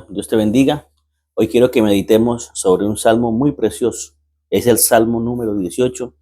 Dios te bendiga. Hoy quiero que meditemos sobre un salmo muy precioso. Es el Salmo número 18,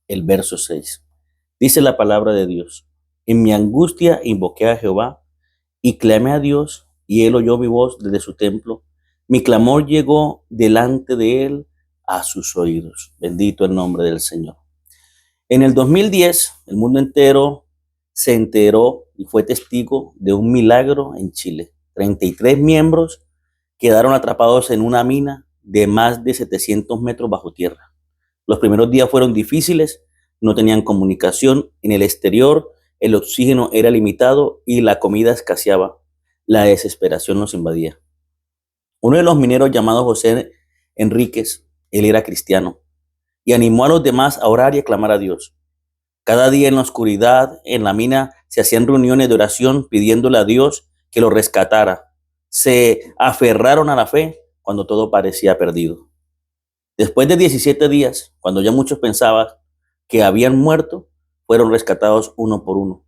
el verso 6. Dice la palabra de Dios: En mi angustia invoqué a Jehová y clamé a Dios, y él oyó mi voz desde su templo. Mi clamor llegó delante de él a sus oídos. Bendito el nombre del Señor. En el 2010, el mundo entero se enteró y fue testigo de un milagro en Chile. 33 miembros quedaron atrapados en una mina de más de 700 metros bajo tierra. Los primeros días fueron difíciles, no tenían comunicación en el exterior, el oxígeno era limitado y la comida escaseaba. La desesperación los invadía. Uno de los mineros, llamado José Enríquez, él era cristiano, y animó a los demás a orar y a clamar a Dios. Cada día en la oscuridad, en la mina, se hacían reuniones de oración pidiéndole a Dios que lo rescatara. Se aferraron a la fe cuando todo parecía perdido. Después de 17 días, cuando ya muchos pensaban que habían muerto, fueron rescatados uno por uno.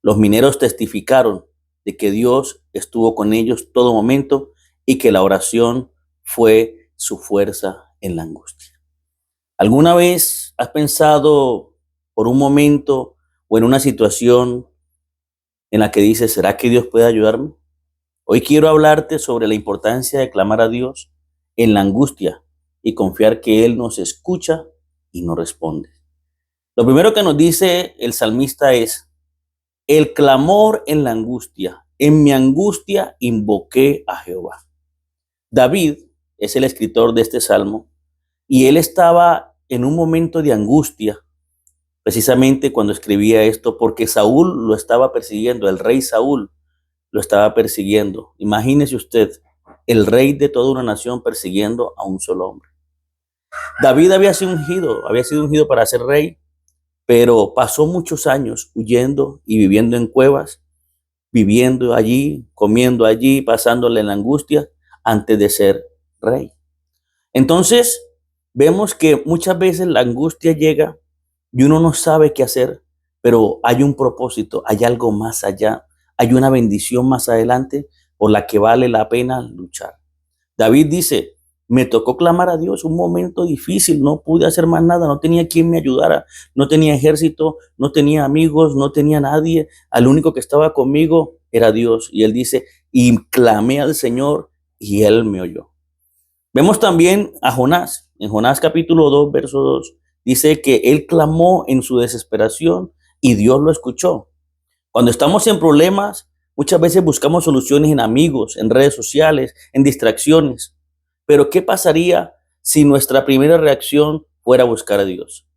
Los mineros testificaron de que Dios estuvo con ellos todo momento y que la oración fue su fuerza en la angustia. ¿Alguna vez has pensado por un momento o en una situación en la que dices, ¿será que Dios puede ayudarme? Hoy quiero hablarte sobre la importancia de clamar a Dios en la angustia y confiar que Él nos escucha y nos responde. Lo primero que nos dice el salmista es: el clamor en la angustia. En mi angustia invoqué a Jehová. David es el escritor de este salmo y él estaba en un momento de angustia precisamente cuando escribía esto, porque Saúl lo estaba persiguiendo, el rey Saúl lo estaba persiguiendo. Imagínese usted, el rey de toda una nación persiguiendo a un solo hombre. David había sido ungido para ser rey, pero pasó muchos años huyendo y viviendo en cuevas, viviendo allí, comiendo allí, pasándole en la angustia antes de ser rey. Entonces, vemos que muchas veces la angustia llega y uno no sabe qué hacer, pero hay un propósito, hay algo más allá, hay una bendición más adelante por la que vale la pena luchar. David dice: me tocó clamar a Dios, un momento difícil, no pude hacer más nada, no tenía quien me ayudara, no tenía ejército, no tenía amigos, no tenía nadie, al único que estaba conmigo era Dios. Y él dice: y clamé al Señor y él me oyó. Vemos también a Jonás, en Jonás capítulo 2, verso 2, dice que él clamó en su desesperación y Dios lo escuchó. Cuando estamos en problemas, muchas veces buscamos soluciones en amigos, en redes sociales, en distracciones. Pero ¿qué pasaría si nuestra primera reacción fuera buscar a Dios?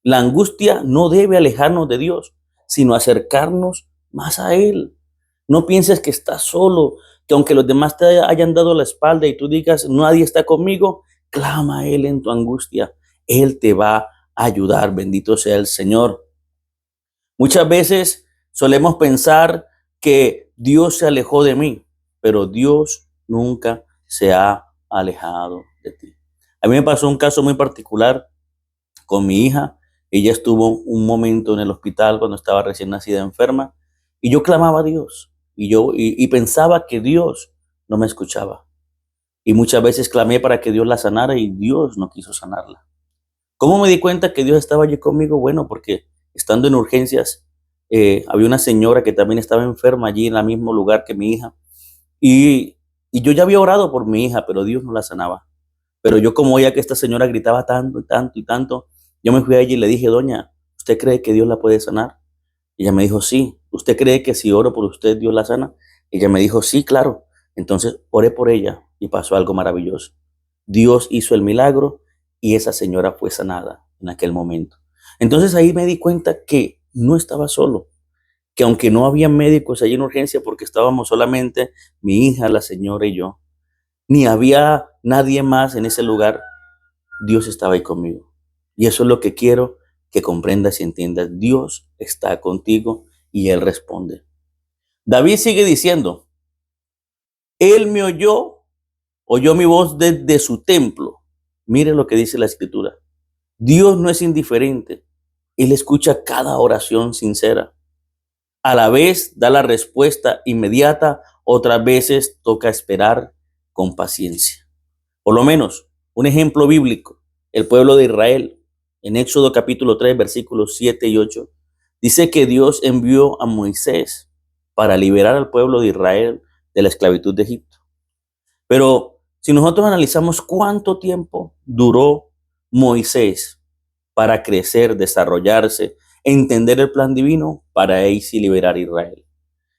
La angustia no debe alejarnos de Dios, sino acercarnos más a Él. No pienses que estás solo, que aunque los demás te hayan dado la espalda y tú digas, nadie está conmigo, clama a Él en tu angustia. Él te va a ayudar, bendito sea el Señor. Muchas veces solemos pensar que Dios se alejó de mí, pero Dios nunca se ha alejado de ti. A mí me pasó un caso muy particular con mi hija. Ella estuvo un momento en el hospital cuando estaba recién nacida enferma y yo clamaba a Dios y pensaba que Dios no me escuchaba. Y muchas veces clamé para que Dios la sanara y Dios no quiso sanarla. ¿Cómo me di cuenta que Dios estaba allí conmigo? Bueno, porque estando en urgencias, había una señora que también estaba enferma allí en el mismo lugar que mi hija. Y yo ya había orado por mi hija, pero Dios no la sanaba. Pero yo, como oía que esta señora gritaba tanto y tanto y tanto, yo me fui a ella y le dije: doña, ¿usted cree que Dios la puede sanar? Y ella me dijo: sí. ¿Usted cree que si oro por usted, Dios la sana? Ella me dijo: sí, claro. Entonces oré por ella y pasó algo maravilloso. Dios hizo el milagro y esa señora fue sanada en aquel momento. Entonces ahí me di cuenta que no estaba solo, que aunque no había médicos allí en urgencia porque estábamos solamente mi hija, la señora y yo, ni había nadie más en ese lugar, Dios estaba ahí conmigo. Y eso es lo que quiero que comprendas y entiendas. Dios está contigo y Él responde. David sigue diciendo: Él me oyó mi voz desde su templo. Mire lo que dice la Escritura. Dios no es indiferente. Él escucha cada oración sincera. A la vez da la respuesta inmediata, otras veces toca esperar con paciencia. Por lo menos, un ejemplo bíblico, el pueblo de Israel, en Éxodo capítulo 3, versículos 7 y 8, dice que Dios envió a Moisés para liberar al pueblo de Israel de la esclavitud de Egipto. Pero si nosotros analizamos cuánto tiempo duró Moisés para crecer, desarrollarse, entender el plan divino, para ahí sí liberar a Israel.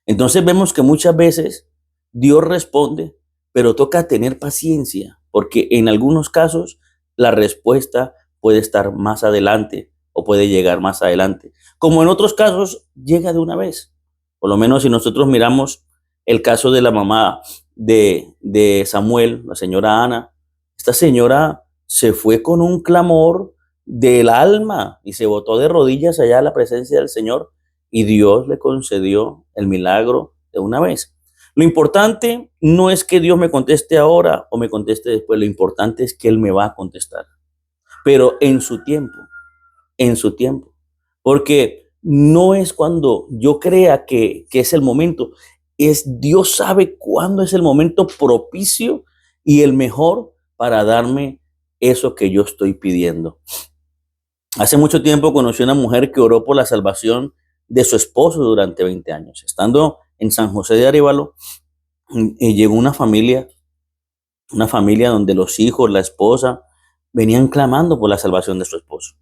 Entonces vemos que muchas veces Dios responde, pero toca tener paciencia, porque en algunos casos la respuesta puede estar más adelante o puede llegar más adelante. Como en otros casos, llega de una vez. Por lo menos si nosotros miramos el caso de la mamá de Samuel, la señora Ana, esta señora se fue con un clamor del alma y se botó de rodillas allá a la presencia del Señor y Dios le concedió el milagro de una vez. Lo importante no es que Dios me conteste ahora o me conteste después, lo importante es que Él me va a contestar, pero en su tiempo, porque no es cuando yo crea que es el momento, es Dios sabe cuándo es el momento propicio y el mejor para darme eso que yo estoy pidiendo. Hace mucho tiempo conocí a una mujer que oró por la salvación de su esposo durante 20 años. Estando en San José de Arévalo, llegó una familia donde los hijos, la esposa, venían clamando por la salvación de su esposo.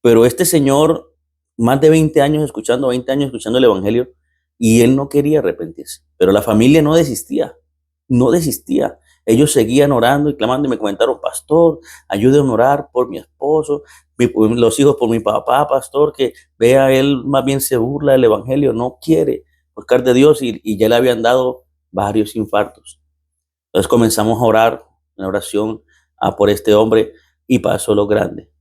Pero este señor, más de 20 años escuchando, 20 años escuchando el evangelio, y él no quería arrepentirse. Pero la familia no desistía, no desistía. Ellos seguían orando y clamando y me comentaron, pastor, ayúdenme a orar por mi esposo, los hijos por mi papá, pastor, que vea él más bien se burla del evangelio, no quiere buscar de Dios y ya le habían dado varios infartos. Entonces comenzamos a orar, en oración por este hombre y pasó lo grande.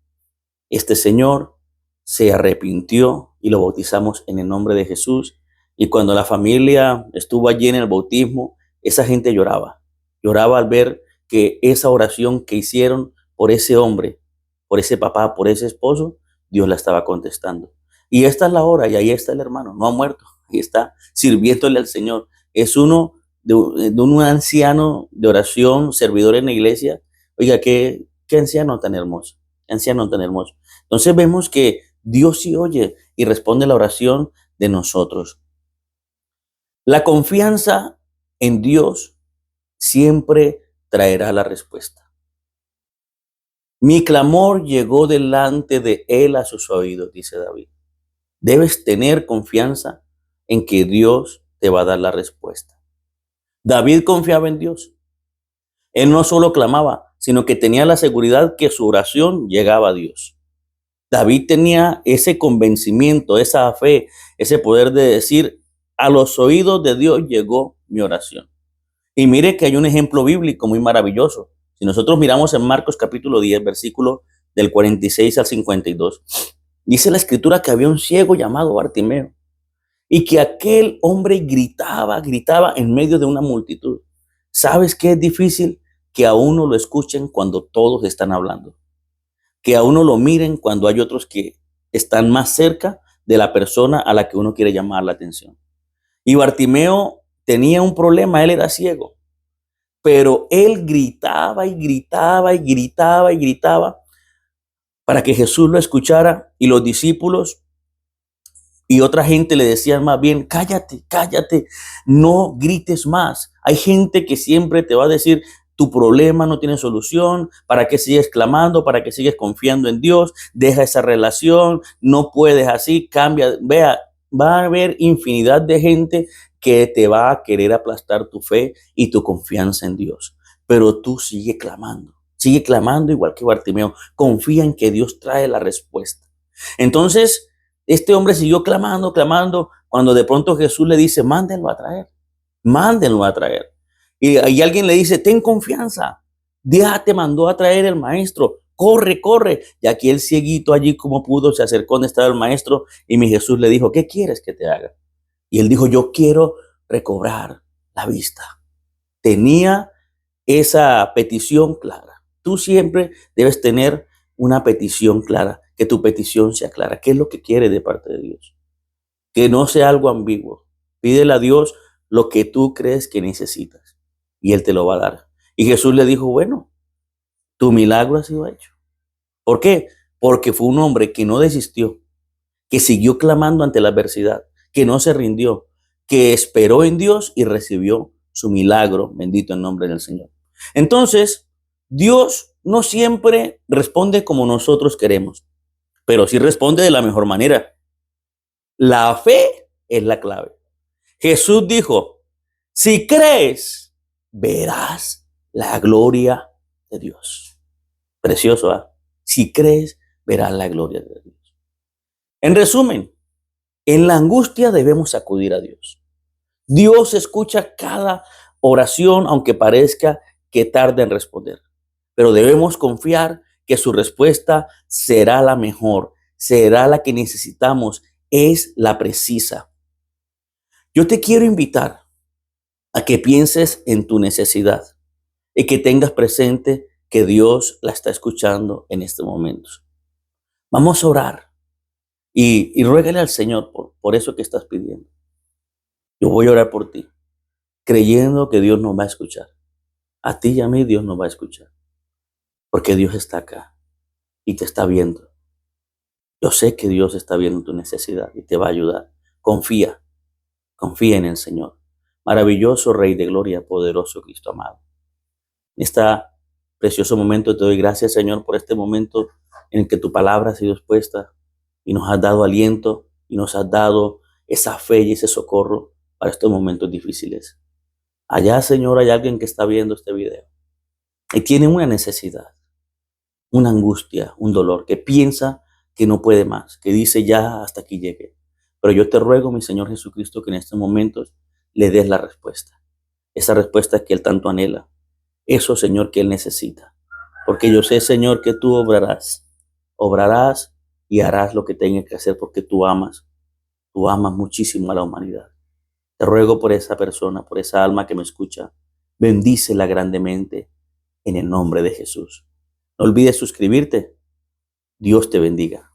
Este señor se arrepintió y lo bautizamos en el nombre de Jesús. Y cuando la familia estuvo allí en el bautismo, esa gente lloraba. Lloraba al ver que esa oración que hicieron por ese hombre, por ese papá, por ese esposo, Dios la estaba contestando. Y esta es la hora y ahí está el hermano, no ha muerto, ahí está sirviéndole al Señor. Es uno de un anciano de oración, servidor en la iglesia. Oiga, qué anciano tan hermoso, qué anciano tan hermoso. Entonces vemos que Dios sí oye y responde la oración de nosotros. La confianza en Dios siempre traerá la respuesta. Mi clamor llegó delante de Él a sus oídos, dice David. Debes tener confianza en que Dios te va a dar la respuesta. David confiaba en Dios. Él no solo clamaba, sino que tenía la seguridad que su oración llegaba a Dios. David tenía ese convencimiento, esa fe, ese poder de decir, a los oídos de Dios llegó mi oración. Y mire que hay un ejemplo bíblico muy maravilloso. Si nosotros miramos en Marcos capítulo 10, versículo del 46 al 52, dice la escritura que había un ciego llamado Bartimeo y que aquel hombre gritaba en medio de una multitud. ¿Sabes qué es difícil? Que a uno lo escuchen cuando todos están hablando. Que a uno lo miren cuando hay otros que están más cerca de la persona a la que uno quiere llamar la atención. Y Bartimeo tenía un problema, él era ciego, pero él gritaba y gritaba y gritaba y gritaba para que Jesús lo escuchara y los discípulos y otra gente le decían más bien, cállate, cállate, no grites más. Hay gente que siempre te va a decir, tu problema no tiene solución, ¿para qué sigues clamando? ¿Para qué sigues confiando en Dios? Deja esa relación, no puedes así, cambia. Vea, va a haber infinidad de gente que te va a querer aplastar tu fe y tu confianza en Dios. Pero tú sigue clamando igual que Bartimeo. Confía en que Dios trae la respuesta. Entonces, este hombre siguió clamando, cuando de pronto Jesús le dice, mándenlo a traer. Y alguien le dice, ten confianza, ya te mandó a traer el maestro, corre. Y aquí el cieguito allí como pudo se acercó donde estaba el maestro y mi Jesús le dijo, ¿qué quieres que te haga? Y él dijo, yo quiero recobrar la vista. Tenía esa petición clara. Tú siempre debes tener una petición clara, que tu petición sea clara. ¿Qué es lo que quiere de parte de Dios? Que no sea algo ambiguo. Pídele a Dios lo que tú crees que necesitas y Él te lo va a dar. Y Jesús le dijo, bueno, tu milagro ha sido hecho. ¿Por qué? Porque fue un hombre que no desistió, que siguió clamando ante la adversidad, que no se rindió, que esperó en Dios y recibió su milagro, bendito el nombre del Señor. Entonces, Dios no siempre responde como nosotros queremos, pero sí responde de la mejor manera. La fe es la clave. Jesús dijo, si crees, verás la gloria de Dios. Precioso, ¿ah? Si crees, verás la gloria de Dios. En resumen, en la angustia debemos acudir a Dios. Dios escucha cada oración, aunque parezca que tarde en responder. Pero debemos confiar que su respuesta será la mejor, será la que necesitamos, es la precisa. Yo te quiero invitar a que pienses en tu necesidad y que tengas presente que Dios la está escuchando en este momento. Vamos a orar y ruégale al Señor por eso que estás pidiendo. Yo voy a orar por ti, creyendo que Dios nos va a escuchar. A ti y a mí Dios nos va a escuchar, porque Dios está acá y te está viendo. Yo sé que Dios está viendo tu necesidad y te va a ayudar. Confía, confía en el Señor. Maravilloso Rey de Gloria, poderoso Cristo amado. En este precioso momento te doy gracias, Señor, por este momento en el que tu palabra ha sido expuesta y nos has dado aliento y nos has dado esa fe y ese socorro para estos momentos difíciles. Allá, Señor, hay alguien que está viendo este video y tiene una necesidad, una angustia, un dolor, que piensa que no puede más, que dice ya hasta aquí llegue. Pero yo te ruego, mi Señor Jesucristo, que en estos momentos le des la respuesta. Esa respuesta que Él tanto anhela. Eso, Señor, que Él necesita. Porque yo sé, Señor, que tú obrarás. Obrarás y harás lo que tengas que hacer porque tú amas muchísimo a la humanidad. Te ruego por esa persona, por esa alma que me escucha. Bendícela grandemente en el nombre de Jesús. No olvides suscribirte. Dios te bendiga.